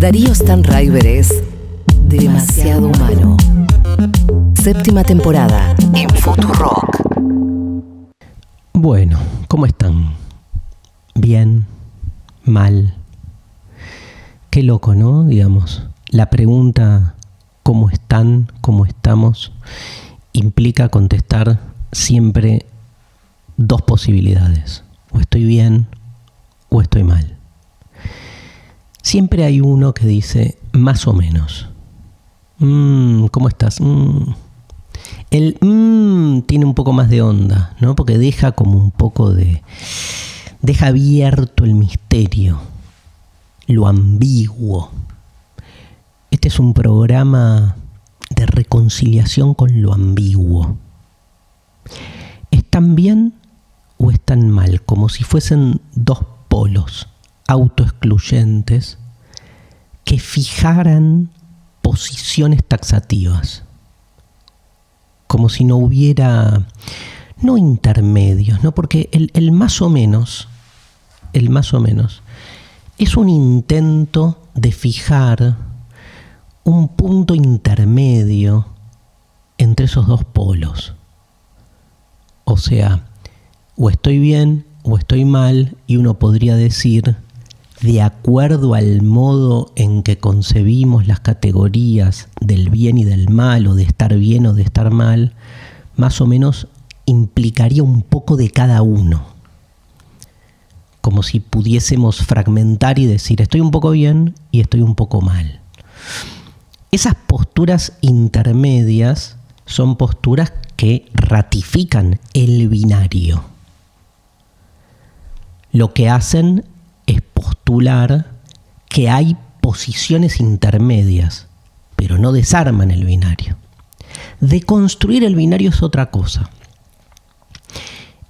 Darío Stanraiver es Demasiado Humano. Séptima temporada en Futurock. Bueno, ¿cómo están? ¿Bien? ¿Mal? Qué loco, ¿no? Digamos, la pregunta ¿cómo están? ¿Cómo estamos? Implica contestar siempre dos posibilidades. O estoy bien o estoy mal. Siempre hay uno que dice más o menos. ¿Cómo estás? El tiene un poco más de onda, ¿no? Porque deja como un poco de... deja abierto el misterio, lo ambiguo. Este es un programa de reconciliación con lo ambiguo. ¿Están bien o están mal? Como si fuesen dos polos autoexcluyentes que fijaran posiciones taxativas. Como si no hubiera, no intermedios, ¿no? Porque el más o menos es un intento de fijar un punto intermedio entre esos dos polos. O sea, o estoy bien o estoy mal, y uno podría decir, de acuerdo al modo en que concebimos las categorías del bien y del mal, o de estar bien o de estar mal, más o menos implicaría un poco de cada uno. Como si pudiésemos fragmentar y decir, estoy un poco bien y estoy un poco mal. Esas posturas intermedias son posturas que ratifican el binario. Lo que hacen es postular que hay posiciones intermedias, pero no desarman el binario. Deconstruir el binario es otra cosa.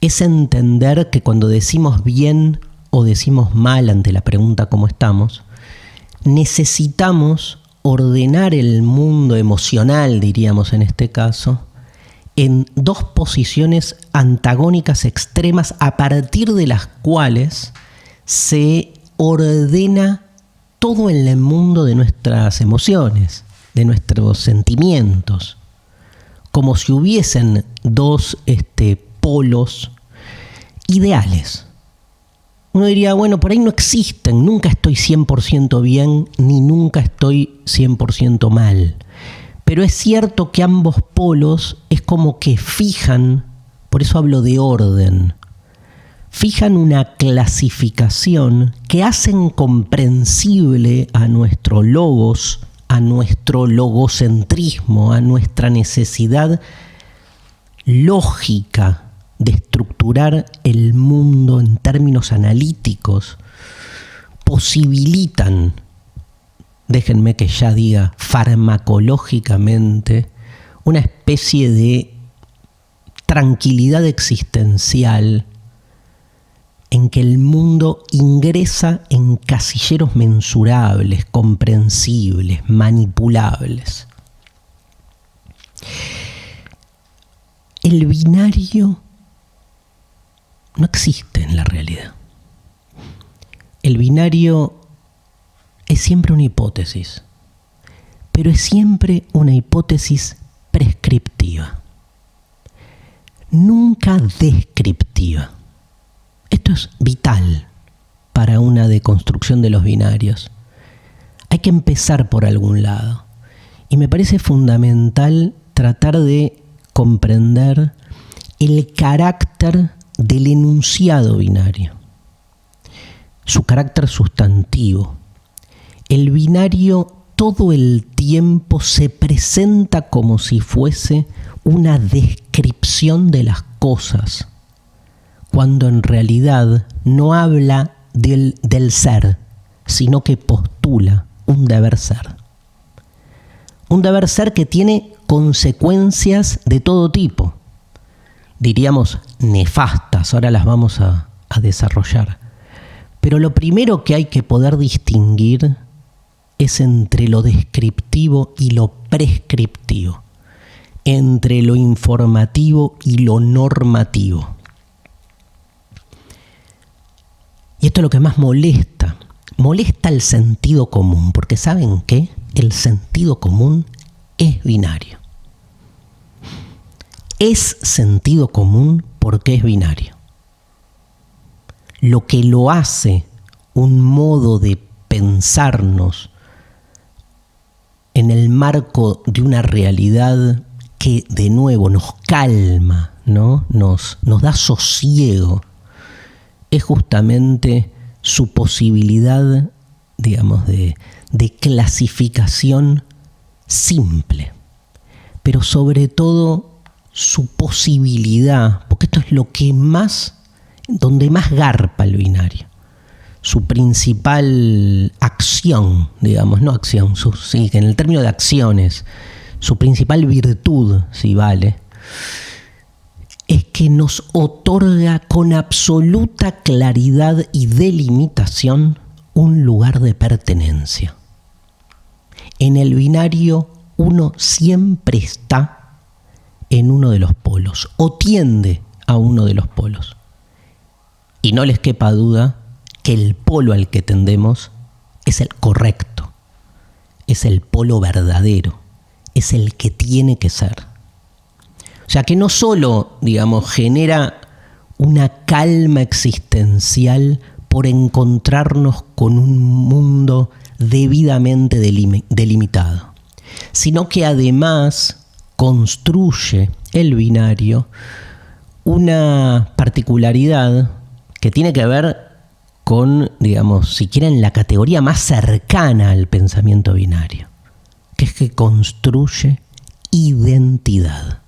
Es entender que cuando decimos bien o decimos mal ante la pregunta ¿cómo estamos?, necesitamos ordenar el mundo emocional, diríamos en este caso, en dos posiciones antagónicas extremas a partir de las cuales se ordena todo en el mundo de nuestras emociones, de nuestros sentimientos, como si hubiesen dos polos ideales. Uno diría, bueno, por ahí no existen, nunca estoy 100% bien ni nunca estoy 100% mal. Pero es cierto que ambos polos es como que fijan, por eso hablo de orden, fijan una clasificación que hacen comprensible a nuestro logos, a nuestro logocentrismo, a nuestra necesidad lógica de estructurar el mundo en términos analíticos, posibilitan, déjenme que ya diga farmacológicamente, una especie de tranquilidad existencial en que el mundo ingresa en casilleros mensurables, comprensibles, manipulables. El binario no existe en la realidad. El binario es siempre una hipótesis, pero es siempre una hipótesis prescriptiva, nunca descriptiva. Esto es vital para una deconstrucción de los binarios. Hay que empezar por algún lado. Y me parece fundamental tratar de comprender el carácter del enunciado binario, su carácter sustantivo. El binario todo el tiempo se presenta como si fuese una descripción de las cosas, cuando en realidad no habla del ser, sino que postula un deber ser. Un deber ser que tiene consecuencias de todo tipo, diríamos nefastas, ahora las vamos a desarrollar. Pero lo primero que hay que poder distinguir es entre lo descriptivo y lo prescriptivo, entre lo informativo y lo normativo. Y esto es lo que más molesta, molesta el sentido común, porque ¿saben qué? El sentido común es binario. Es sentido común porque es binario. Lo que lo hace un modo de pensarnos en el marco de una realidad que de nuevo nos calma, ¿no? Nos da sosiego, es justamente su posibilidad, digamos, de clasificación simple, pero sobre todo su posibilidad, porque esto es lo que más, donde más garpa el binario, su principal acción, digamos, no acción, sí, en el término de acciones, su principal virtud, si vale, es que nos otorga con absoluta claridad y delimitación un lugar de pertenencia. En el binario uno siempre está en uno de los polos o tiende a uno de los polos. Y no les quepa duda que el polo al que tendemos es el correcto, es el polo verdadero, es el que tiene que ser. O sea que no solo, digamos, genera una calma existencial por encontrarnos con un mundo debidamente delimitado, sino que además construye el binario una particularidad que tiene que ver con, digamos, si quieren, la categoría más cercana al pensamiento binario, que es que construye identidad.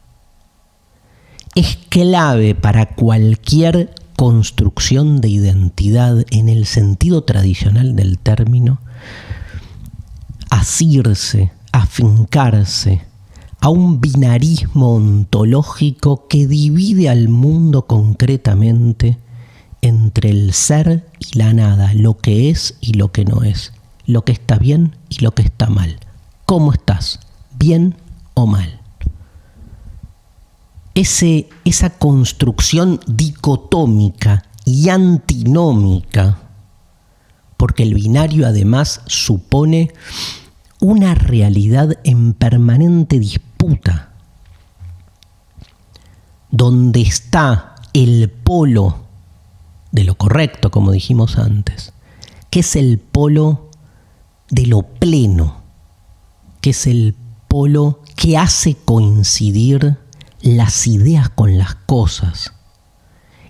Es clave para cualquier construcción de identidad en el sentido tradicional del término asirse, afincarse a un binarismo ontológico que divide al mundo concretamente entre el ser y la nada, lo que es y lo que no es, lo que está bien y lo que está mal. ¿Cómo estás? ¿Bien o mal? Esa construcción dicotómica y antinómica, porque el binario además supone una realidad en permanente disputa, donde está el polo de lo correcto, como dijimos antes, que es el polo de lo pleno, que es el polo que hace coincidir las ideas con las cosas,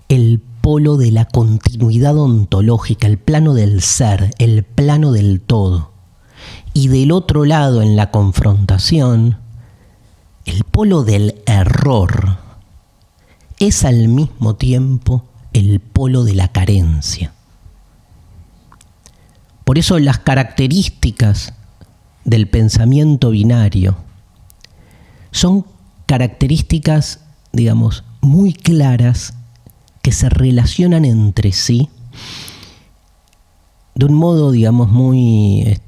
el polo de la continuidad ontológica, el plano del ser, el plano del todo. Y del otro lado, en la confrontación, el polo del error es al mismo tiempo el polo de la carencia. Por eso las características del pensamiento binario son características, digamos, muy claras que se relacionan entre sí de un modo, digamos, muy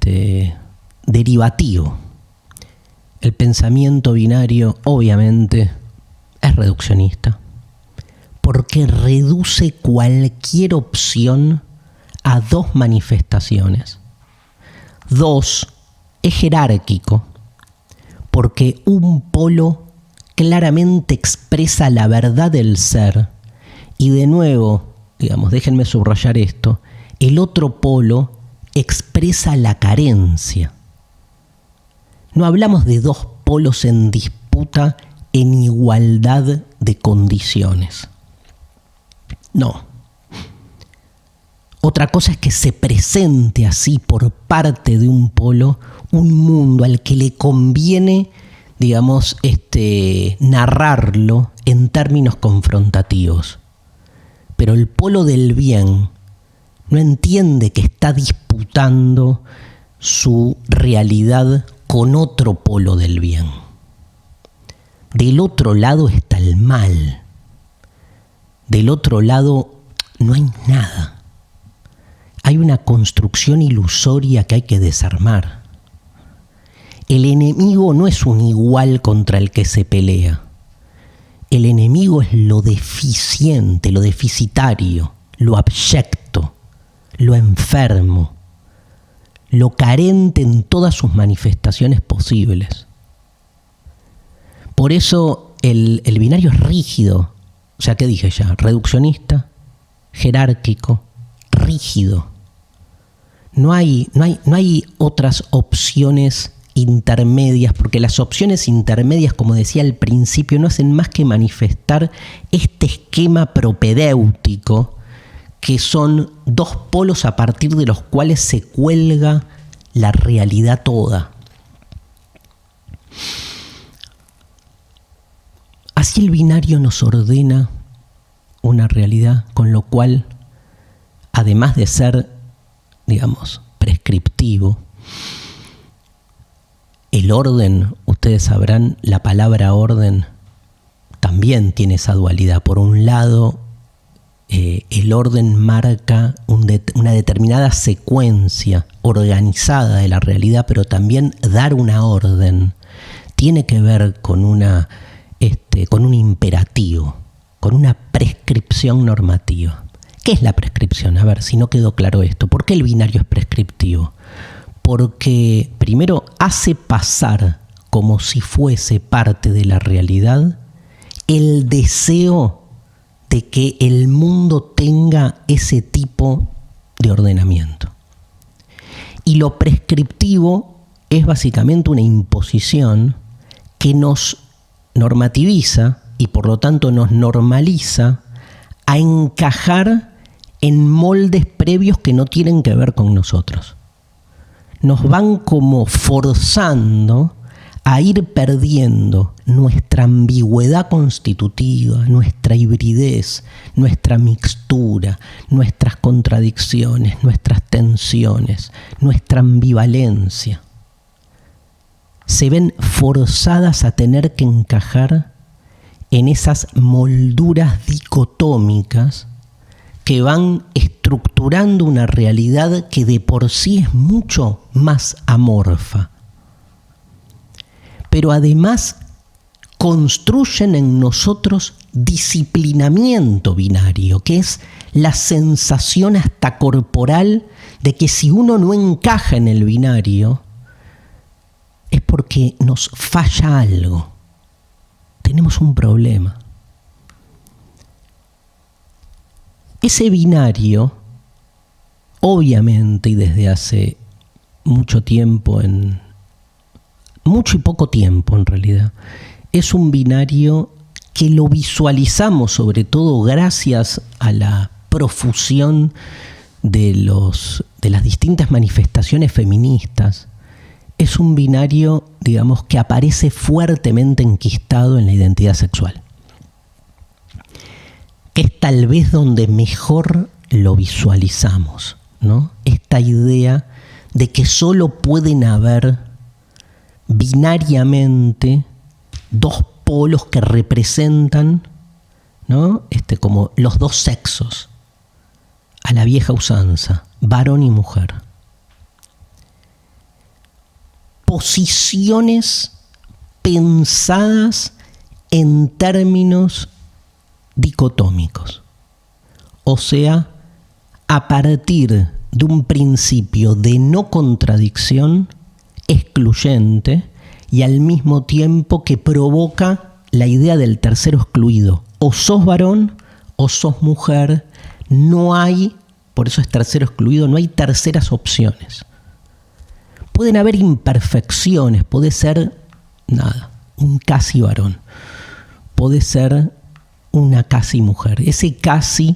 derivativo. El pensamiento binario, obviamente, es reduccionista, porque reduce cualquier opción a dos manifestaciones. Dos, es jerárquico, porque un polo claramente expresa la verdad del ser, y de nuevo, digamos, déjenme subrayar esto, el otro polo expresa la carencia. No hablamos de dos polos en disputa en igualdad de condiciones. No. Otra cosa es que se presente así por parte de un polo un mundo al que le conviene, digamos, narrarlo en términos confrontativos. Pero el polo del bien no entiende que está disputando su realidad con otro polo del bien. Del otro lado está el mal. Del otro lado no hay nada. Hay una construcción ilusoria que hay que desarmar. El enemigo no es un igual contra el que se pelea. El enemigo es lo deficiente, lo deficitario, lo abyecto, lo enfermo, lo carente en todas sus manifestaciones posibles. Por eso el binario es rígido. O sea, ¿qué dije ya? Reduccionista, jerárquico, rígido. No hay otras opciones intermedias, porque las opciones intermedias, como decía al principio, no hacen más que manifestar este esquema propedéutico, que son dos polos a partir de los cuales se cuelga la realidad toda. Así el binario nos ordena una realidad, con lo cual, además de ser, digamos, prescriptivo, el orden, ustedes sabrán, la palabra orden también tiene esa dualidad. Por un lado, el orden marca una determinada secuencia organizada de la realidad, pero también dar una orden tiene que ver con un imperativo, con una prescripción normativa. ¿Qué es la prescripción? A ver, si no quedó claro esto. ¿Por qué el binario es prescriptivo? Porque primero hace pasar como si fuese parte de la realidad el deseo de que el mundo tenga ese tipo de ordenamiento. Y lo prescriptivo es básicamente una imposición que nos normativiza y por lo tanto nos normaliza a encajar en moldes previos que no tienen que ver con nosotros. Nos van como forzando a ir perdiendo nuestra ambigüedad constitutiva, nuestra hibridez, nuestra mixtura, nuestras contradicciones, nuestras tensiones, nuestra ambivalencia. Se ven forzadas a tener que encajar en esas molduras dicotómicas que van estructurando una realidad que de por sí es mucho más amorfa. Pero además construyen en nosotros disciplinamiento binario, que es la sensación hasta corporal de que si uno no encaja en el binario, es porque nos falla algo. Tenemos un problema. Ese binario, obviamente, y desde hace mucho tiempo, mucho y poco tiempo en realidad, es un binario que lo visualizamos sobre todo gracias a la profusión de las distintas manifestaciones feministas. Es un binario, digamos, que aparece fuertemente enquistado en la identidad sexual, que es tal vez donde mejor lo visualizamos, ¿no? Esta idea de que solo pueden haber binariamente dos polos que representan, ¿no? Como los dos sexos, a la vieja usanza, varón y mujer. Posiciones pensadas en términos dicotómicos, o sea, a partir de un principio de no contradicción excluyente y al mismo tiempo que provoca la idea del tercero excluido. O sos varón o sos mujer, no hay, por eso es tercero excluido, no hay terceras opciones. Pueden haber imperfecciones, puede ser un casi varón, puede ser una casi mujer. Ese casi,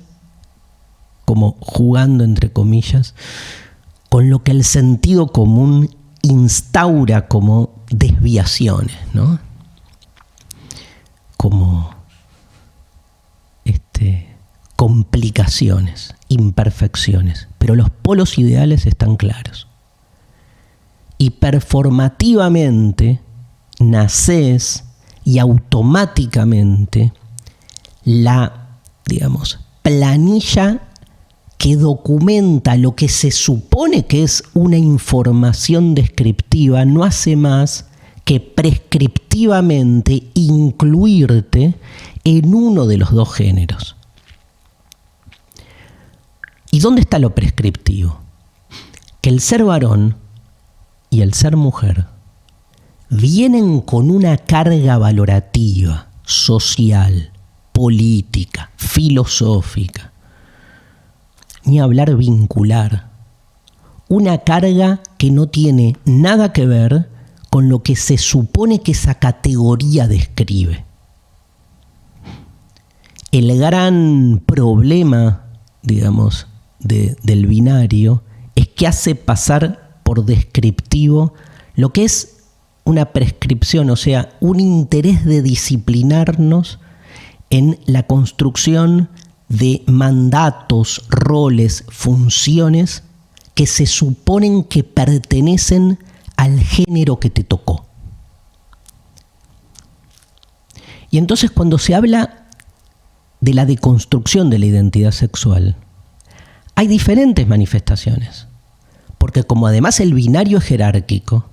como jugando entre comillas, con lo que el sentido común instaura como desviaciones, ¿no? Como complicaciones, imperfecciones. Pero los polos ideales están claros. Y performativamente nacés y automáticamente la, digamos, planilla que documenta lo que se supone que es una información descriptiva no hace más que prescriptivamente incluirte en uno de los dos géneros. ¿Y dónde está lo prescriptivo? Que el ser varón y el ser mujer vienen con una carga valorativa, social, política, filosófica, ni hablar vincular, una carga que no tiene nada que ver con lo que se supone que esa categoría describe. El gran problema, digamos, del binario es que hace pasar por descriptivo lo que es una prescripción, o sea, un interés de disciplinarnos en la construcción de mandatos, roles, funciones que se suponen que pertenecen al género que te tocó. Y entonces cuando se habla de la deconstrucción de la identidad sexual, hay diferentes manifestaciones, porque como además el binario es jerárquico,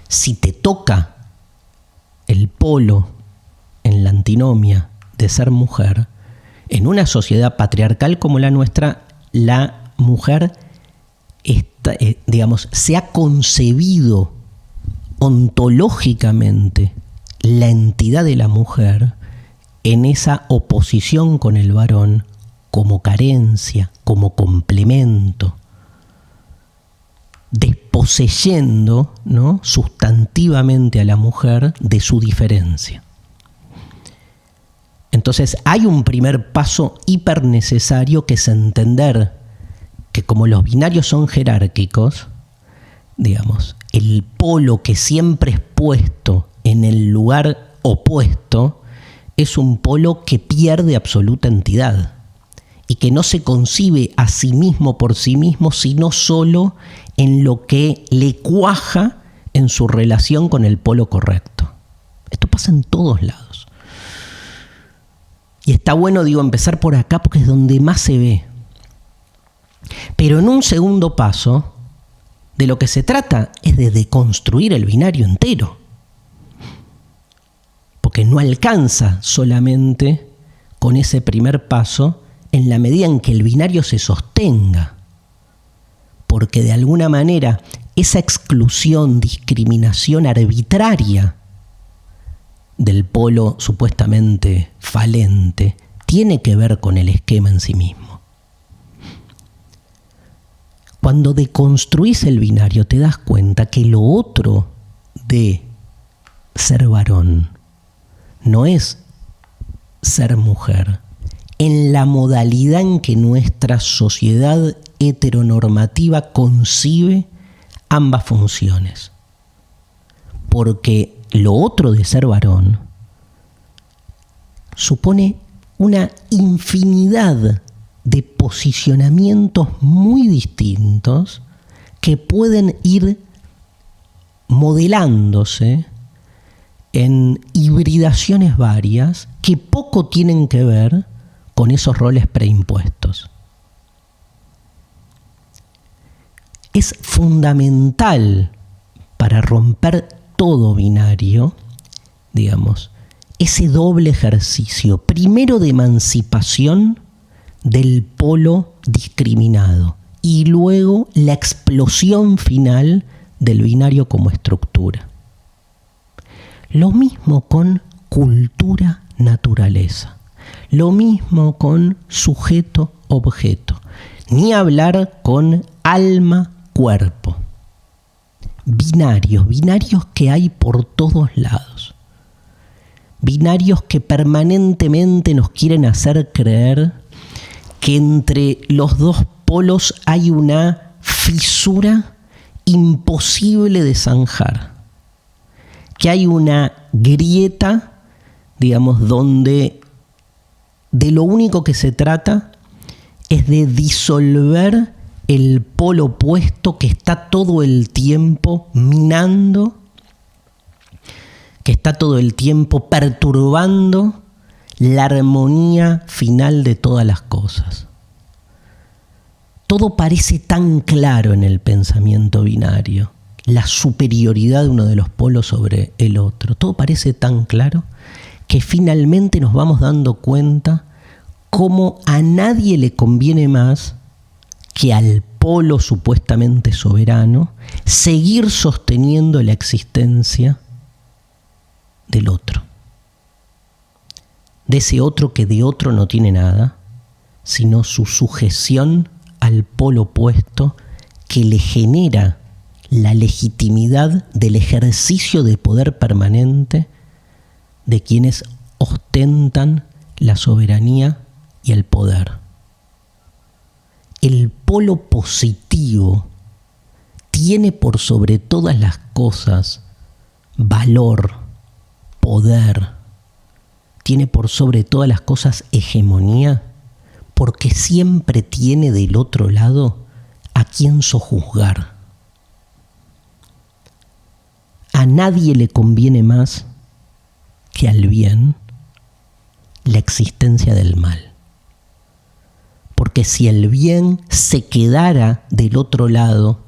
si te toca el polo en la antinomia de ser mujer, en una sociedad patriarcal como la nuestra, la mujer se ha concebido ontológicamente la entidad de la mujer en esa oposición con el varón como carencia, como complemento, desposeyendo, ¿no?, sustantivamente a la mujer de su diferencia. Entonces hay un primer paso hiper necesario que es entender que como los binarios son jerárquicos, digamos, el polo que siempre es puesto en el lugar opuesto es un polo que pierde absoluta entidad y que no se concibe a sí mismo por sí mismo, sino solo en lo que le cuaja en su relación con el polo correcto. Esto pasa en todos lados. Y está bueno, empezar por acá porque es donde más se ve. Pero en un segundo paso, de lo que se trata es de deconstruir el binario entero. Porque no alcanza solamente con ese primer paso en la medida en que el binario se sostenga. Porque de alguna manera esa exclusión, discriminación arbitraria del polo supuestamente falente tiene que ver con el esquema en sí mismo. Cuando deconstruís el binario te das cuenta que lo otro de ser varón no es ser mujer en la modalidad en que nuestra sociedad heteronormativa concibe ambas funciones. Porque lo otro de ser varón supone una infinidad de posicionamientos muy distintos que pueden ir modelándose en hibridaciones varias que poco tienen que ver con esos roles preimpuestos. Es fundamental para romper todo binario, ese doble ejercicio, primero de emancipación del polo discriminado y luego la explosión final del binario como estructura. Lo mismo con cultura-naturaleza, lo mismo con sujeto-objeto, ni hablar con alma-cuerpo. Binarios que hay por todos lados. Binarios que permanentemente nos quieren hacer creer que entre los dos polos hay una fisura imposible de zanjar. Que hay una grieta, donde de lo único que se trata es de disolver el polo opuesto que está todo el tiempo minando, que está todo el tiempo perturbando la armonía final de todas las cosas. Todo parece tan claro en el pensamiento binario, la superioridad de uno de los polos sobre el otro. Todo parece tan claro que finalmente nos vamos dando cuenta cómo a nadie le conviene más que al polo supuestamente soberano, seguir sosteniendo la existencia del otro. De ese otro que de otro no tiene nada, sino su sujeción al polo opuesto que le genera la legitimidad del ejercicio de poder permanente de quienes ostentan la soberanía y el poder. El polo positivo tiene por sobre todas las cosas valor, poder, tiene por sobre todas las cosas hegemonía, porque siempre tiene del otro lado a quien sojuzgar. A nadie le conviene más que al bien la existencia del mal. Porque si el bien se quedara del otro lado,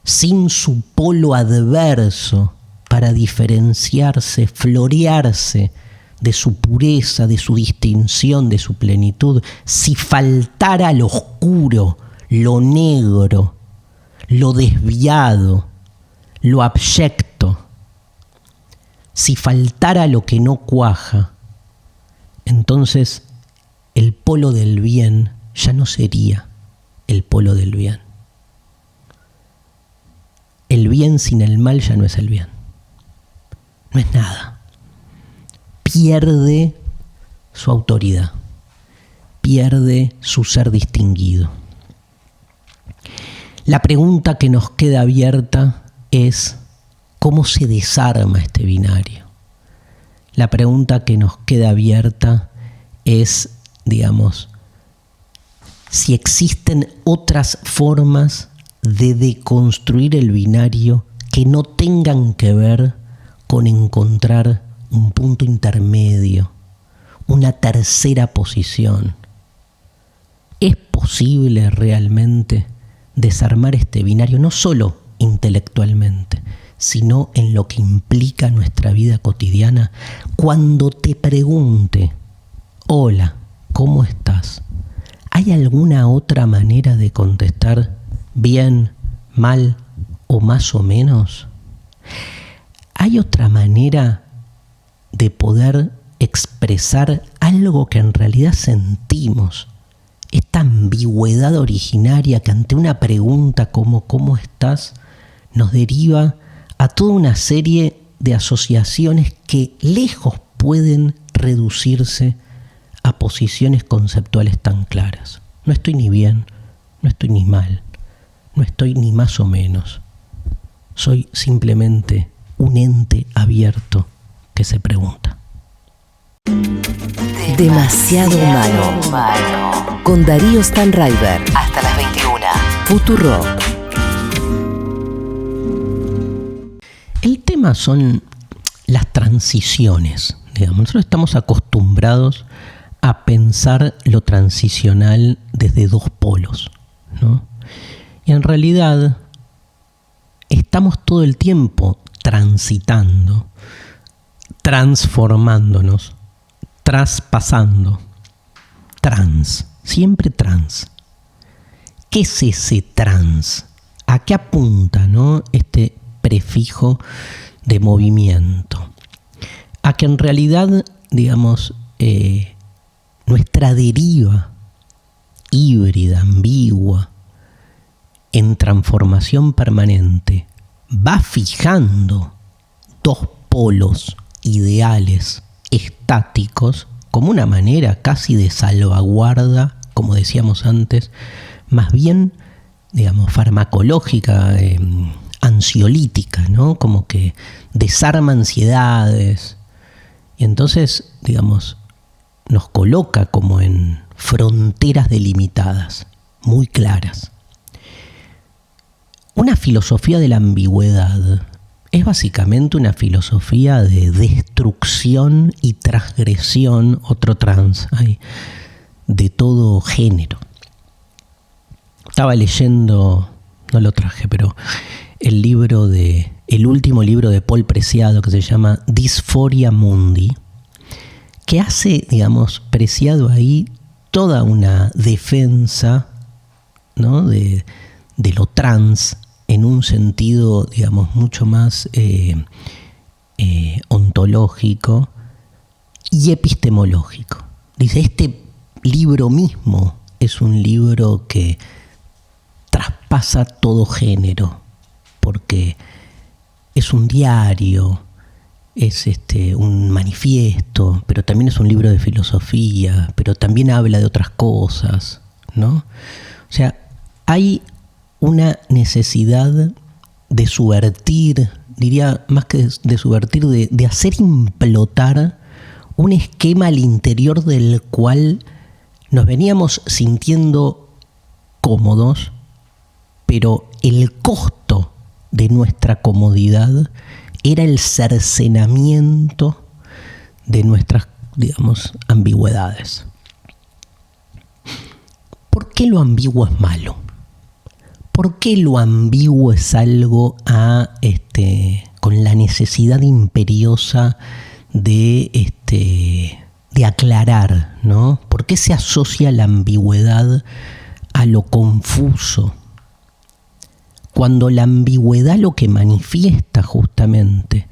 sin su polo adverso para diferenciarse, florearse de su pureza, de su distinción, de su plenitud, si faltara lo oscuro, lo negro, lo desviado, lo abyecto, si faltara lo que no cuaja, entonces el polo del bien ya no sería el polo del bien. El bien sin el mal ya no es el bien. No es nada. Pierde su autoridad. Pierde su ser distinguido. La pregunta que nos queda abierta es ¿cómo se desarma este binario? La pregunta que nos queda abierta es, digamos, si existen otras formas de deconstruir el binario que no tengan que ver con encontrar un punto intermedio, una tercera posición. ¿Es posible realmente desarmar este binario no solo intelectualmente, sino en lo que implica nuestra vida cotidiana? Cuando te pregunte, hola, ¿cómo estás? ¿Hay alguna otra manera de contestar bien, mal o más o menos? ¿Hay otra manera de poder expresar algo que en realidad sentimos? Esta ambigüedad originaria que ante una pregunta como ¿cómo estás? Nos deriva a toda una serie de asociaciones que lejos pueden reducirse a posiciones conceptuales tan claras. No estoy ni bien, no estoy ni mal, no estoy ni más o menos. Soy simplemente un ente abierto que se pregunta. Demasiado humano. Con Darío Stanraiver. Hasta las 21. Futurock. El tema son las transiciones. Digamos, nosotros estamos acostumbrados a pensar lo transicional desde dos polos, ¿no? Y en realidad estamos todo el tiempo transitando, transformándonos, traspasando, siempre trans. ¿Qué es ese trans? ¿A qué apunta, no, este prefijo de movimiento? A que en realidad, digamos, nuestra deriva híbrida, ambigua, en transformación permanente, va fijando dos polos ideales, estáticos, como una manera casi de salvaguarda, como decíamos antes, más bien, digamos, farmacológica, ansiolítica, ¿no? Como que desarma ansiedades. Y entonces, digamos, nos coloca como en fronteras delimitadas, muy claras. Una filosofía de la ambigüedad es básicamente una filosofía de destrucción y transgresión, otro trans, de todo género. Estaba leyendo, no lo traje, pero el último libro de Paul Preciado, que se llama Dysphoria Mundi, que hace, digamos, Preciado ahí toda una defensa ¿no? de lo trans en un sentido, digamos, mucho más ontológico y epistemológico. Dice, este libro mismo es un libro que traspasa todo género, porque es un diario, es un manifiesto, pero también es un libro de filosofía, pero también habla de otras cosas, ¿no? O sea, hay una necesidad de subvertir, diría más que de subvertir, de hacer implotar un esquema al interior del cual nos veníamos sintiendo cómodos, pero el costo de nuestra comodidad era el cercenamiento de nuestras, digamos, ambigüedades. ¿Por qué lo ambiguo es malo? ¿Por qué lo ambiguo es algo con la necesidad imperiosa de aclarar, ¿no? ¿Por qué se asocia la ambigüedad a lo confuso? Cuando la ambigüedad lo que manifiesta justamente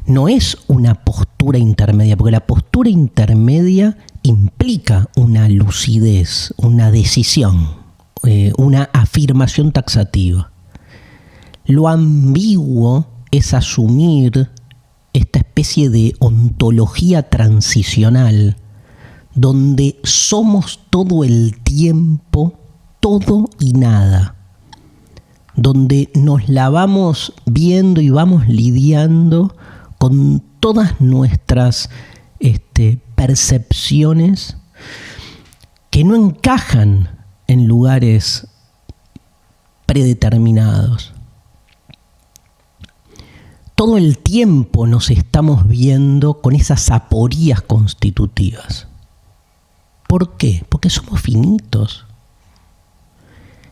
no es una postura intermedia, porque la postura intermedia implica una lucidez, una decisión, una afirmación taxativa. Lo ambiguo es asumir esta especie de ontología transicional donde somos todo el tiempo todo y nada, donde nos la vamos viendo y vamos lidiando con todas nuestras percepciones que no encajan en lugares predeterminados. Todo el tiempo nos estamos viendo con esas aporías constitutivas. ¿Por qué? Porque somos finitos.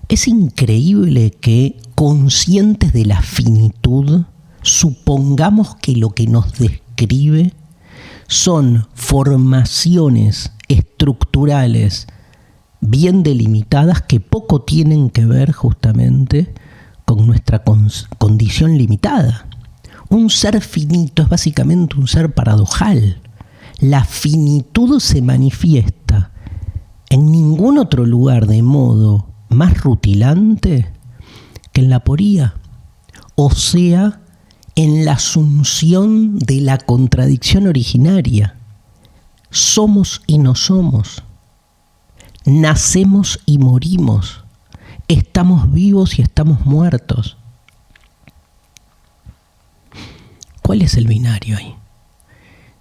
Es increíble que, conscientes de la finitud, supongamos que lo que nos describe son formaciones estructurales bien delimitadas que poco tienen que ver justamente con nuestra condición limitada. Un ser finito es básicamente un ser paradojal. La finitud se manifiesta en ningún otro lugar de modo más rutilante que en la aporía, o sea, en la asunción de la contradicción originaria. Somos y no somos, nacemos y morimos, estamos vivos y estamos muertos. ¿Cuál es el binario ahí?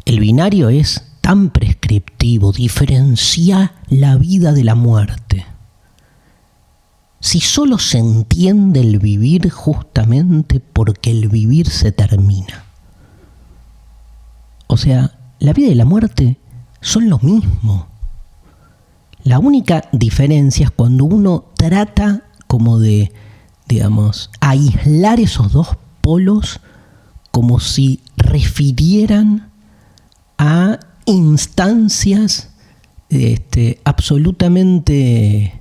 El binario es tan prescriptivo, diferencia la vida de la muerte. Si solo se entiende el vivir justamente porque el vivir se termina. O sea, la vida y la muerte son lo mismo. La única diferencia es cuando uno trata como de, digamos, aislar esos dos polos como si refirieran a instancias absolutamente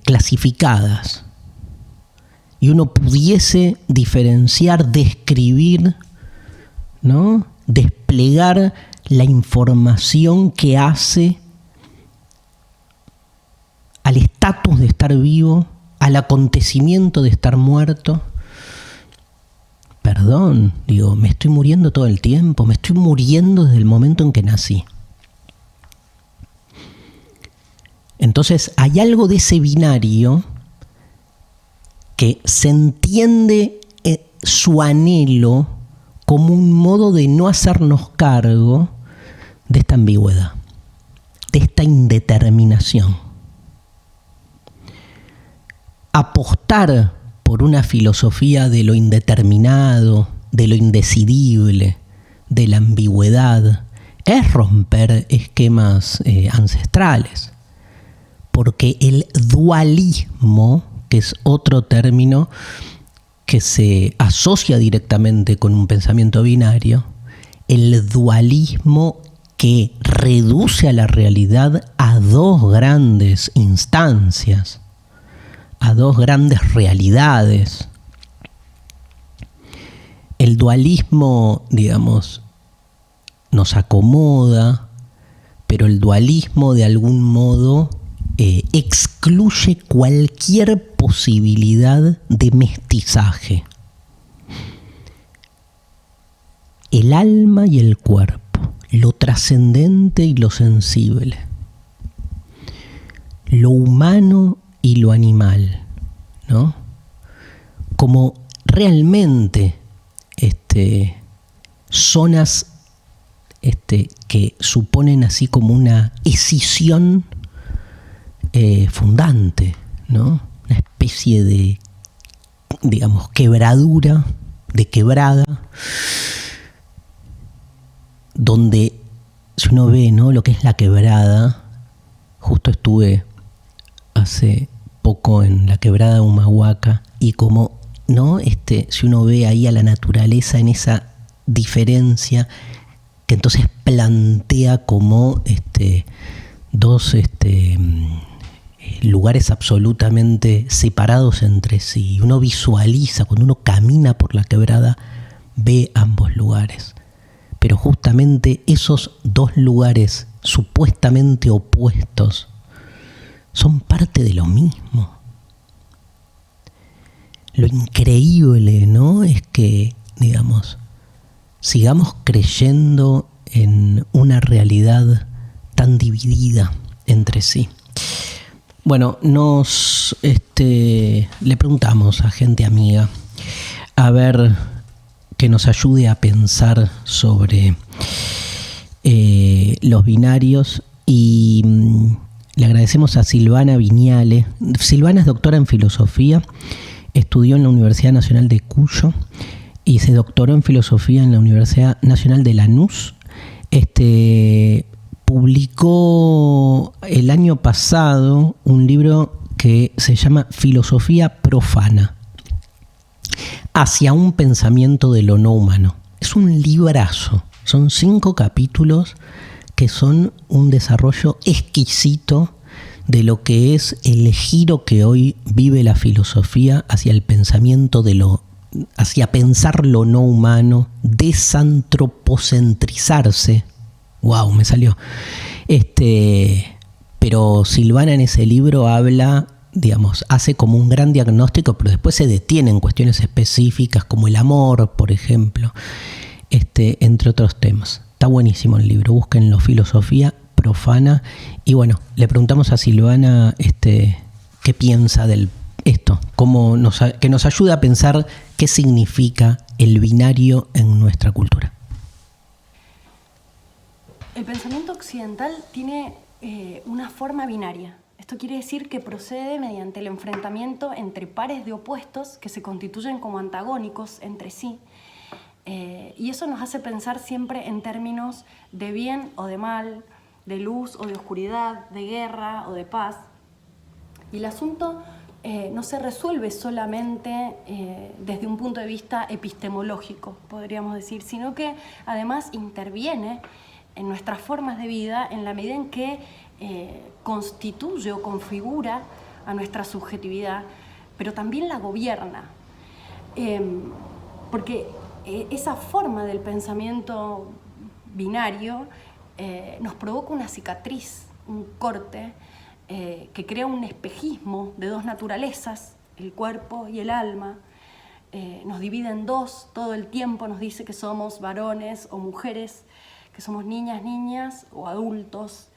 clasificadas, y uno pudiese diferenciar, describir, ¿no? Desplegar la información que hace al estatus de estar vivo, al acontecimiento de estar muerto. Perdón, digo, me estoy muriendo todo el tiempo, me estoy muriendo desde el momento en que nací. Entonces hay algo de ese binario que se entiende su anhelo como un modo de no hacernos cargo de esta ambigüedad, de esta indeterminación. Apostar por una filosofía de lo indeterminado, de lo indecidible, de la ambigüedad, es romper esquemas ancestrales. Porque el dualismo, que es otro término que se asocia directamente con un pensamiento binario, el dualismo que reduce a la realidad a dos grandes instancias, a dos grandes realidades. El dualismo, digamos, nos acomoda, pero el dualismo de algún modo excluye cualquier posibilidad de mestizaje. El alma y el cuerpo, lo trascendente y lo sensible, lo humano y lo animal, ¿no? Como realmente zonas que suponen así como una escisión fundante, ¿no? Una especie de, digamos, quebradura, de quebrada, donde si uno ve, ¿no?, lo que es la quebrada, justo estuve hace poco en la quebrada de Humahuaca y como, ¿no?, si uno ve ahí a la naturaleza en esa diferencia que entonces plantea como dos lugares absolutamente separados entre sí. Uno visualiza, cuando uno camina por la quebrada, ve ambos lugares. Pero justamente esos dos lugares supuestamente opuestos son parte de lo mismo. Lo increíble, ¿no?, es que, digamos, sigamos creyendo en una realidad tan dividida entre sí. Bueno, le preguntamos a gente amiga a ver que nos ayude a pensar sobre los binarios y le agradecemos a Silvana Viñale. Silvana es doctora en filosofía, estudió en la Universidad Nacional de Cuyo y se doctoró en filosofía en la Universidad Nacional de Lanús. Publicó el año pasado un libro que se llama Filosofía profana, hacia un pensamiento de lo no humano. Es un librazo, son 5 capítulos que son un desarrollo exquisito de lo que es el giro que hoy vive la filosofía hacia el pensamiento hacia pensar lo no humano, desantropocentrizarse. Wow, me salió. Pero Silvana en ese libro habla, digamos, hace como un gran diagnóstico, pero después se detiene en cuestiones específicas como el amor, por ejemplo, entre otros temas. Está buenísimo el libro, búsquenlo, Filosofía profana. Y bueno, le preguntamos a Silvana qué piensa de esto, que nos ayuda a pensar qué significa el binario en nuestra cultura. El pensamiento occidental tiene una forma binaria. Esto quiere decir que procede mediante el enfrentamiento entre pares de opuestos que se constituyen como antagónicos entre sí. Y eso nos hace pensar siempre en términos de bien o de mal, de luz o de oscuridad, de guerra o de paz. Y el asunto no se resuelve solamente desde un punto de vista epistemológico, podríamos decir, sino que además interviene en nuestras formas de vida en la medida en que constituye o configura a nuestra subjetividad, pero también la gobierna. Porque esa forma del pensamiento binario nos provoca una cicatriz, un corte, que crea un espejismo de dos naturalezas, el cuerpo y el alma. Nos divide en dos todo el tiempo, nos dice que somos varones o mujeres, que somos niñas o adultos.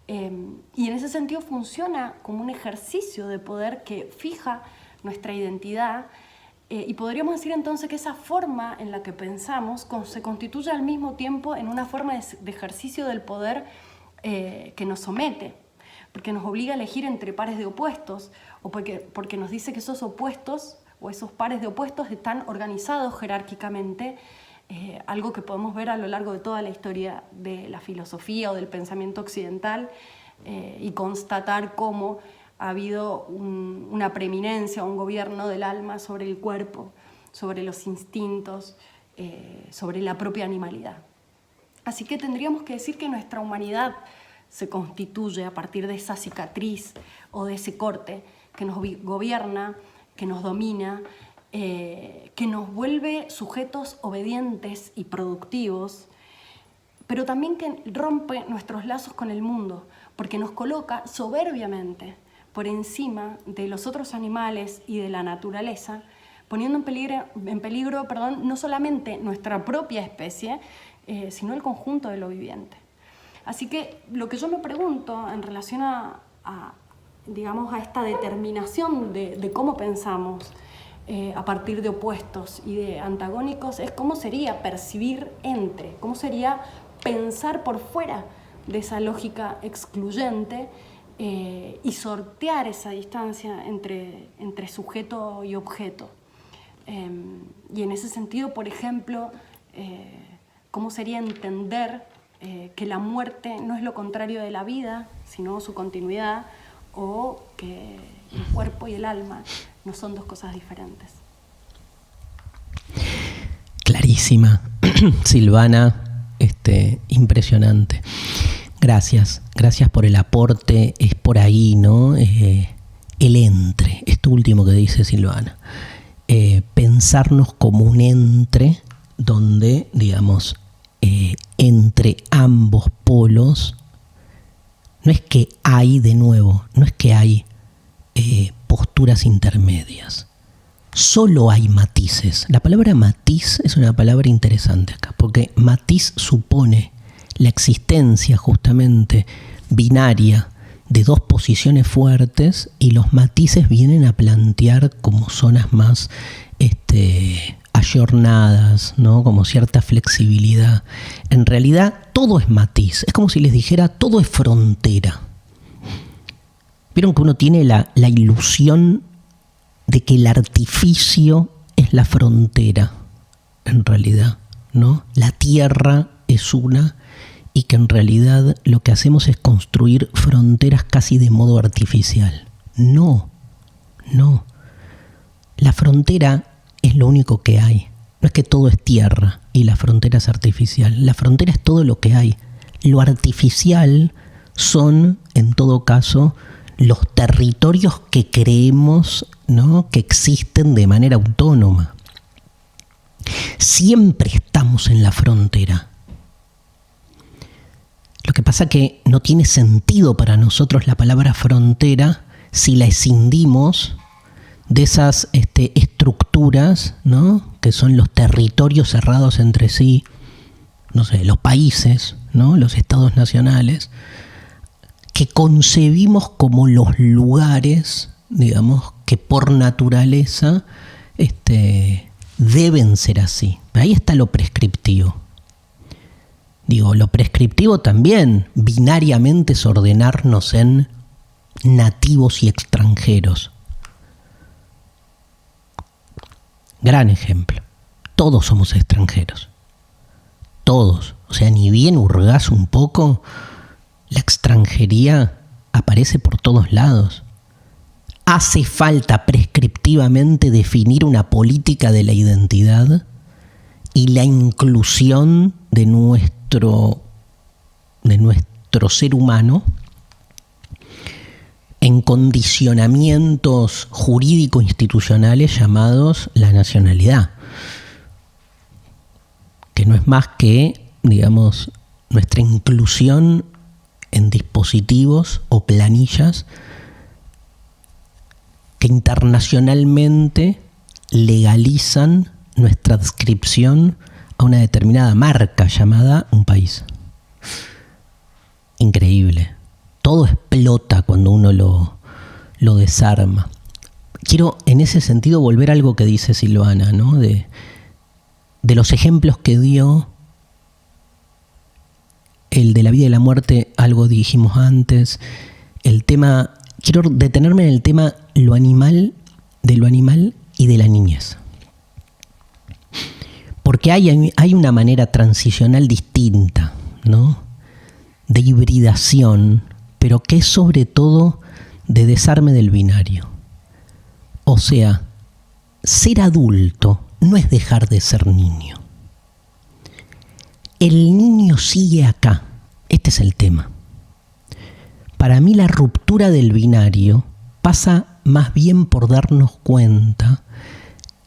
Y en ese sentido funciona como un ejercicio de poder que fija nuestra identidad. Y podríamos decir entonces que esa forma en la que pensamos se constituye al mismo tiempo en una forma de ejercicio del poder que nos somete, porque nos obliga a elegir entre pares de opuestos, o porque nos dice que esos opuestos o esos pares de opuestos están organizados jerárquicamente, algo que podemos ver a lo largo de toda la historia de la filosofía o del pensamiento occidental, y constatar cómo ha habido una preeminencia, un gobierno del alma sobre el cuerpo, sobre los instintos, sobre la propia animalidad. Así que tendríamos que decir que nuestra humanidad se constituye a partir de esa cicatriz o de ese corte que nos gobierna, que nos domina, que nos vuelve sujetos obedientes y productivos, pero también que rompe nuestros lazos con el mundo, porque nos coloca soberbiamente por encima de los otros animales y de la naturaleza, poniendo en peligro, no solamente nuestra propia especie, sino el conjunto de lo viviente. Así que lo que yo me pregunto en relación a esta determinación de cómo pensamos a partir de opuestos y de antagónicos es cómo sería percibir cómo sería pensar por fuera de esa lógica excluyente y sortear esa distancia entre sujeto y objeto. Y en ese sentido, por ejemplo, cómo sería entender que la muerte no es lo contrario de la vida, sino su continuidad, o que el cuerpo y el alma no son dos cosas diferentes. Clarísima, Silvana, impresionante. Gracias por el aporte, es por ahí, ¿no? El entre, esto último que dice Silvana. Pensarnos como un entre donde, digamos, entre ambos polos, no es que hay posturas intermedias, solo hay matices. La palabra matiz es una palabra interesante acá, porque matiz supone la existencia justamente binaria de dos posiciones fuertes, y los matices vienen a plantear como zonas más ayornadas, ¿no? Como cierta flexibilidad. En realidad todo es matiz, es como si les dijera todo es frontera. Vieron que uno tiene la ilusión de que el artificio es la frontera, en realidad, ¿no? La tierra es una, y que en realidad lo que hacemos es construir fronteras casi de modo artificial. No. La frontera es lo único que hay. No es que todo es tierra y la frontera es artificial. La frontera es todo lo que hay. Lo artificial son, en todo caso, los territorios que creemos, ¿no?, que existen de manera autónoma. Siempre estamos en la frontera. Lo que pasa que no tiene sentido para nosotros la palabra frontera si la escindimos de esas estructuras, ¿no?, que son los territorios cerrados entre sí, no sé, los países, ¿no?, los estados nacionales, que concebimos como los lugares, digamos, que por naturaleza deben ser así. Ahí está lo prescriptivo. Lo prescriptivo también binariamente es ordenarnos en nativos y extranjeros. Gran ejemplo. Todos somos extranjeros. Todos. O sea, ni bien hurgás un poco, la extranjería aparece por todos lados. Hace falta prescriptivamente definir una política de la identidad y la inclusión de nuestro ser humano en condicionamientos jurídico-institucionales llamados la nacionalidad, que no es más que, digamos, nuestra inclusión en dispositivos o planillas que internacionalmente legalizan nuestra adscripción a una determinada marca llamada un país. Increíble. Todo explota cuando uno lo desarma. Quiero en ese sentido volver a algo que dice Silvana, ¿no? De los ejemplos que dio, el de la vida y la muerte, algo dijimos antes. El tema, quiero detenerme en el tema de lo animal y de la niñez. Porque hay una manera transicional distinta, ¿no?, de hibridación, pero que es sobre todo de desarme del binario. O sea, ser adulto no es dejar de ser niño. El niño sigue acá. Este es el tema. Para mí la ruptura del binario pasa más bien por darnos cuenta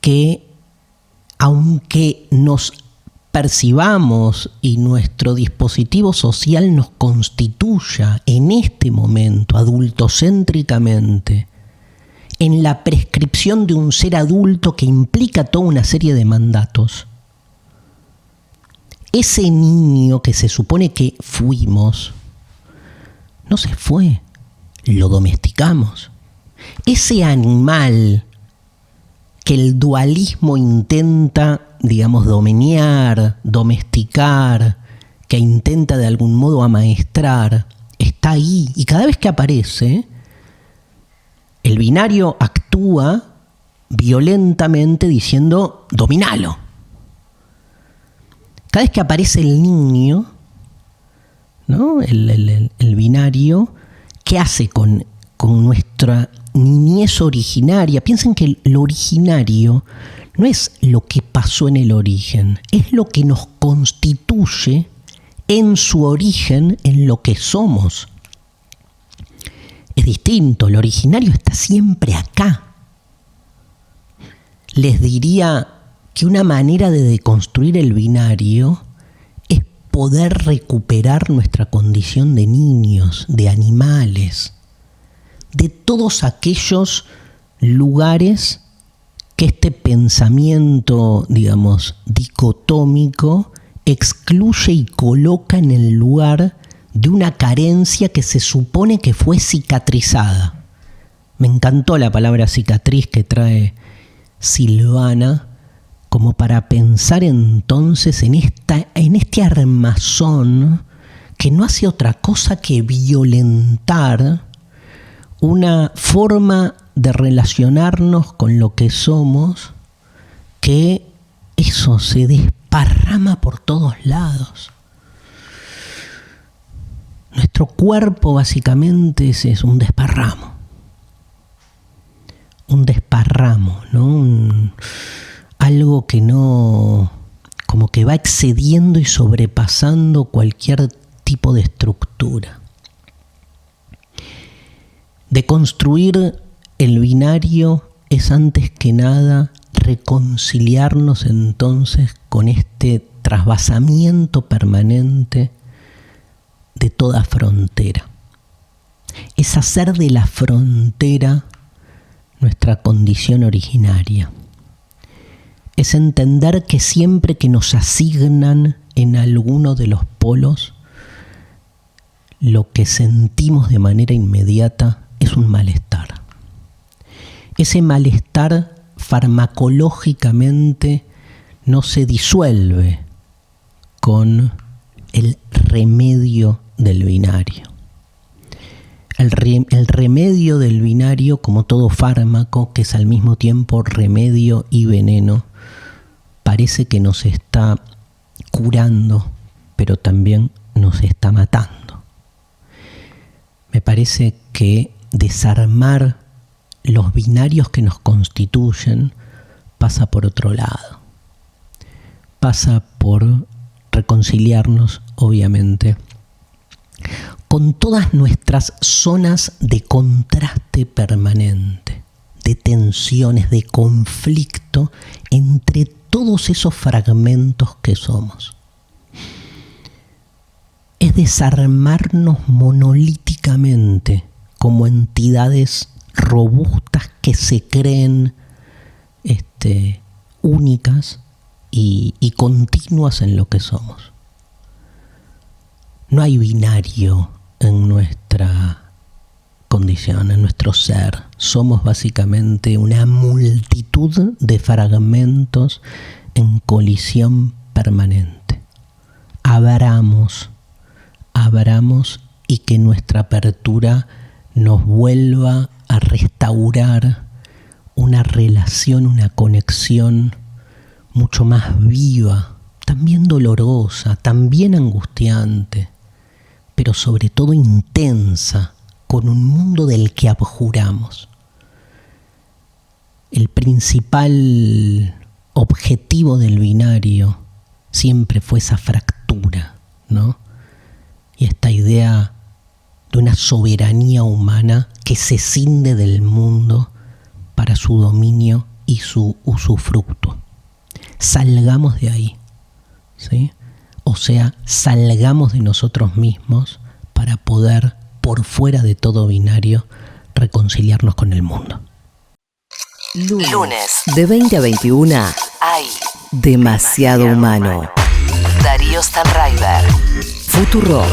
que aunque nos percibamos y nuestro dispositivo social nos constituya en este momento adultocéntricamente, en la prescripción de un ser adulto que implica toda una serie de mandatos, ese niño que se supone que fuimos, no se fue, lo domesticamos. Ese animal que el dualismo intenta, digamos, domeñar, domesticar, que intenta de algún modo amaestrar, está ahí. Y cada vez que aparece, el binario actúa violentamente diciendo, dominalo. Cada vez que aparece el niño, ¿no? El binario, ¿qué hace con nuestra niñez originaria? Piensen que lo originario no es lo que pasó en el origen, es lo que nos constituye en su origen, en lo que somos. Es distinto, lo originario está siempre acá. Les diría que una manera de deconstruir el binario es poder recuperar nuestra condición de niños, de animales, de todos aquellos lugares que este pensamiento, digamos, dicotómico excluye y coloca en el lugar de una carencia que se supone que fue cicatrizada. Me encantó la palabra cicatriz que trae Silvana, como para pensar entonces en este armazón que no hace otra cosa que violentar una forma de relacionarnos con lo que somos, que eso se desparrama por todos lados. Nuestro cuerpo básicamente es un desparramo. Un desparramo, ¿no? Algo que no, como que va excediendo y sobrepasando cualquier tipo de estructura. De construir el binario es antes que nada reconciliarnos entonces con este trasvasamiento permanente de toda frontera. Es hacer de la frontera nuestra condición originaria. Es entender que siempre que nos asignan en alguno de los polos, lo que sentimos de manera inmediata es un malestar. Ese malestar farmacológicamente no se disuelve con el remedio del binario. El remedio del binario, como todo fármaco, que es al mismo tiempo remedio y veneno, parece que nos está curando, pero también nos está matando. Me parece que desarmar los binarios que nos constituyen pasa por otro lado. Pasa por reconciliarnos, obviamente, con todas nuestras zonas de contraste permanente, de tensiones, de conflicto entre todos esos fragmentos que somos. Es desarmarnos monolíticamente como entidades robustas que se creen únicas y continuas en lo que somos. No hay binario en nuestra condición, en nuestro ser. Somos básicamente una multitud de fragmentos en colisión permanente. Abramos y que nuestra apertura nos vuelva a restaurar una relación, una conexión mucho más viva, también dolorosa, también angustiante, pero sobre todo intensa, con un mundo del que abjuramos. El principal objetivo del binario siempre fue esa fractura, ¿no? Y esta idea de una soberanía humana que se cinde del mundo para su dominio y su usufructo. Salgamos de ahí, ¿sí? O sea, salgamos de nosotros mismos para poder, por fuera de todo binario, reconciliarnos con el mundo. Lunes, de 20 a 21, hay Demasiado Humano. Darío Stanraiver, Futurock.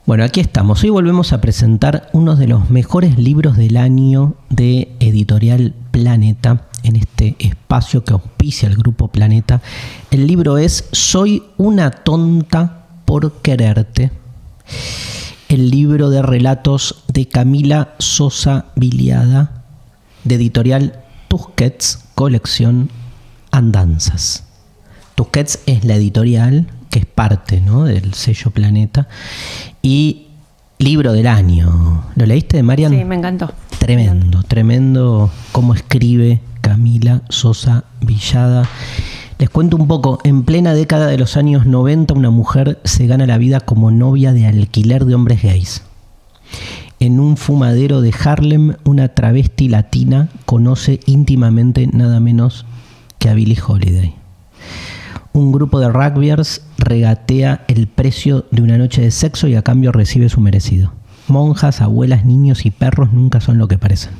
Bueno, aquí estamos. Hoy volvemos a presentar uno de los mejores libros del año de Editorial Planeta, en este espacio que auspicia el Grupo Planeta. El libro es Soy una tonta por quererte. El libro de relatos de Camila Sosa Villada, de Editorial Tusquets, colección Andanzas. Tusquets es la editorial que es parte, ¿no?, del sello Planeta. Y libro del año. ¿Lo leíste, Marian? Sí, me encantó. Tremendo cómo escribe Camila Sosa Villada. Les cuento un poco. En plena década de los años 90, una mujer se gana la vida como novia de alquiler de hombres gays. En un fumadero de Harlem, una travesti latina conoce íntimamente nada menos que a Billie Holiday. Un grupo de rugbyers regatea el precio de una noche de sexo y a cambio recibe su merecido. Monjas, abuelas, niños y perros nunca son lo que parecen.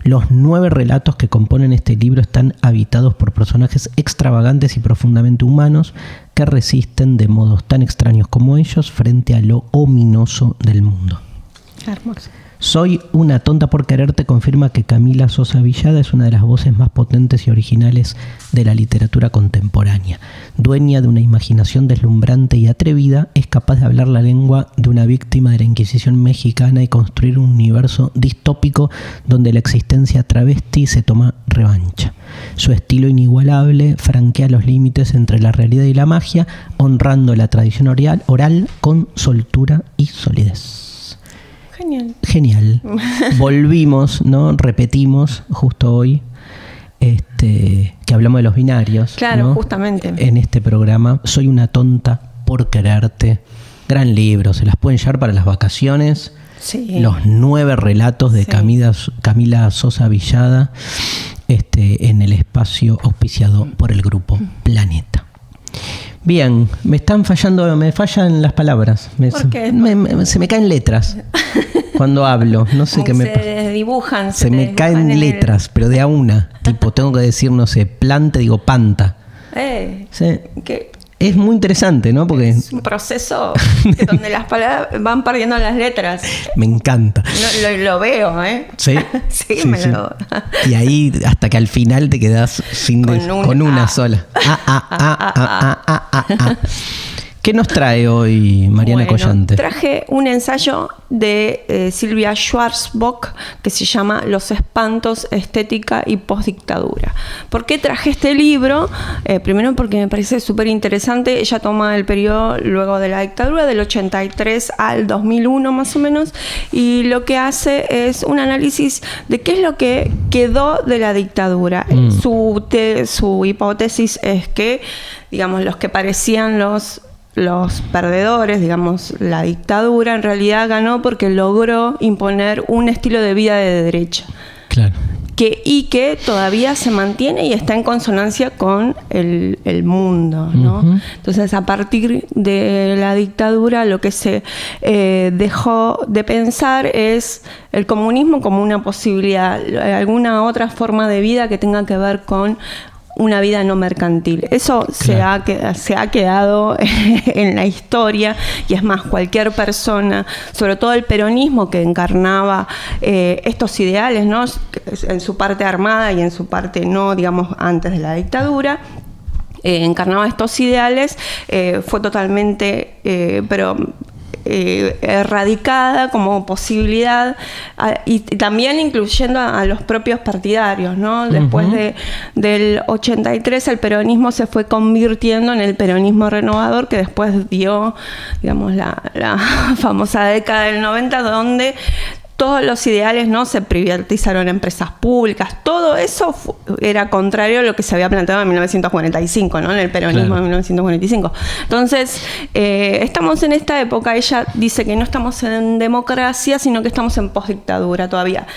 Los 9 relatos que componen este libro están habitados por personajes extravagantes y profundamente humanos que resisten de modos tan extraños como ellos frente a lo ominoso del mundo. Hermoso. Soy una tonta por quererte confirma que Camila Sosa Villada es una de las voces más potentes y originales de la literatura contemporánea. Dueña de una imaginación deslumbrante y atrevida, es capaz de hablar la lengua de una víctima de la Inquisición mexicana y construir un universo distópico donde la existencia travesti se toma revancha. Su estilo inigualable franquea los límites entre la realidad y la magia, honrando la tradición oral con soltura y solidez. Genial. Volvimos, ¿no? Repetimos justo hoy que hablamos de los binarios. Claro, ¿no? Justamente. En este programa, Soy una tonta por quererte. Gran libro, se las pueden llevar para las vacaciones. Sí. Los 9 relatos de Camila Sosa Villada en el espacio auspiciado por el Grupo Planeta. Bien, me fallan las palabras. ¿Por qué? Se me caen letras cuando hablo. No sé qué me pasa. Se dibujan. Se me caen letras, pero de a una. Tipo, tengo que decir, no sé, planta, digo panta. Sí. Es muy interesante, ¿no? Porque es un proceso donde las palabras van perdiendo las letras. Me encanta. Lo veo, ¿eh? Sí. Sí. Y ahí hasta que al final te quedas con una sola. ¿Qué nos trae hoy Mariana Collante? Traje un ensayo de Silvia Schwarzbach que se llama Los espantos, estética y postdictadura. ¿Por qué traje este libro? Primero porque me parece súper interesante. Ella toma el periodo luego de la dictadura, del 83 al 2001 más o menos, y lo que hace es un análisis de qué es lo que quedó de la dictadura. Su hipótesis es que, digamos, los que parecían los perdedores, digamos, la dictadura en realidad ganó porque logró imponer un estilo de vida de derecha. Claro. Y que todavía se mantiene y está en consonancia con el mundo, ¿no? Uh-huh. Entonces, a partir de la dictadura, lo que se dejó de pensar es el comunismo como una posibilidad, alguna otra forma de vida que tenga que ver con una vida no mercantil. Eso claro. se ha quedado en la historia, y es más, cualquier persona, sobre todo el peronismo, que encarnaba estos ideales, ¿no?, en su parte armada y en su parte no, digamos, antes de la dictadura, encarnaba estos ideales, fue totalmente erradicada como posibilidad, y también incluyendo a los propios partidarios, ¿no? Después del 83 el peronismo se fue convirtiendo en el peronismo renovador, que después dio, digamos, la famosa década del 90, donde todos los ideales, ¿no? Se privatizaron empresas públicas, todo eso era contrario a lo que se había planteado en 1945, ¿no? En el peronismo de 1945. Entonces, estamos en esta época, ella dice que no estamos en democracia, sino que estamos en postdictadura todavía.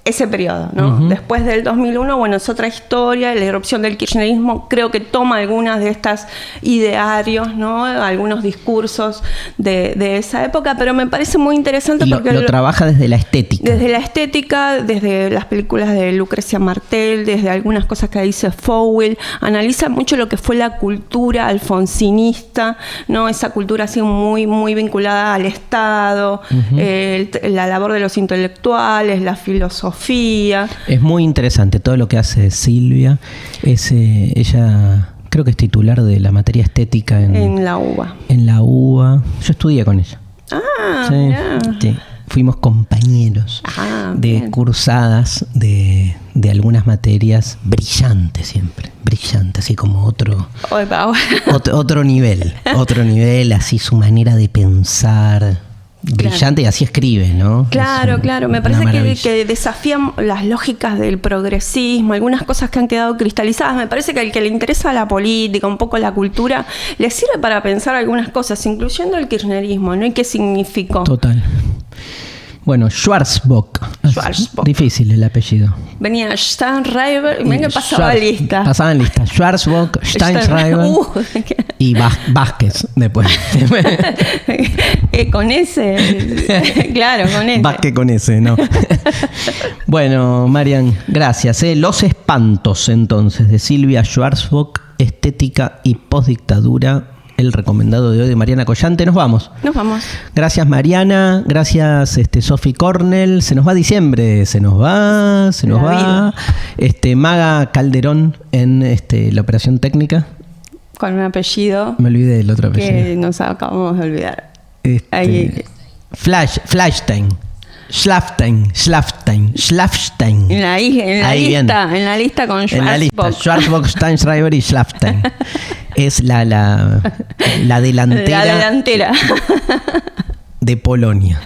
Ese periodo, ¿no? Después del 2001, bueno, es otra historia, la irrupción del kirchnerismo creo que toma algunas de estas idearios, ¿no? Algunos discursos de esa época, pero me parece muy interesante porque lo trabaja desde la estética. Desde la estética, desde las películas de Lucrecia Martel, desde algunas cosas que dice Fowell, analiza mucho lo que fue la cultura alfonsinista, ¿no? Esa cultura así muy, muy vinculada al Estado, la labor de los intelectuales, la filosofía. Es muy interesante todo lo que hace Silvia. Ella creo que es titular de la materia estética en la UBA. En la UBA. Yo estudié con ella. Sí, sí. Fuimos compañeros de cursadas de algunas materias brillantes siempre. Brillante, así como otro nivel, así su manera de pensar. Brillante, y así escribe, ¿no? Claro. Me parece que desafían las lógicas del progresismo, algunas cosas que han quedado cristalizadas. Me parece que al que le interesa la política, un poco la cultura, le sirve para pensar algunas cosas, incluyendo el kirchnerismo, ¿no? Y qué significó. Total. Bueno, Schwarzbock. Difícil el apellido. Venía Steinschreiber y me pasaba lista. Pasaban lista. Schwarzbock, Steinschreiber y Vázquez después. Con ese. Claro, con ese. Vázquez con ese, ¿no? Bueno, Marian, gracias. Los espantos, entonces, de Silvia Schwarzbock, estética y postdictadura. El recomendado de hoy de Mariana Collante. Nos vamos. Gracias, Mariana. Gracias, Sophie Cornell. Se nos va diciembre. Se nos va. Maga Calderón en la operación técnica. Con un apellido. Me olvidé del otro apellido. Que nos acabamos de olvidar. Schlafstein. En la lista con Schwarzbock. Schwarzbock, Steinschreiber y Schlafstein. Es la delantera. La delantera. De Polonia.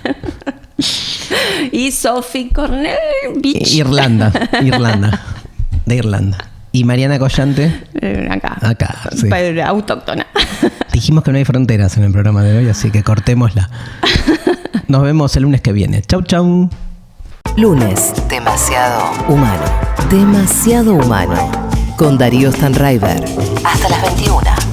Y Sophie Cornell, Irlanda. De Irlanda. Y Mariana Collante. Acá, sí. Autóctona. Dijimos que no hay fronteras en el programa de hoy, así que cortémosla. Nos vemos el lunes que viene. Chau. Lunes, demasiado humano. Demasiado humano. Con Darío Stanraiver. Hasta las 21.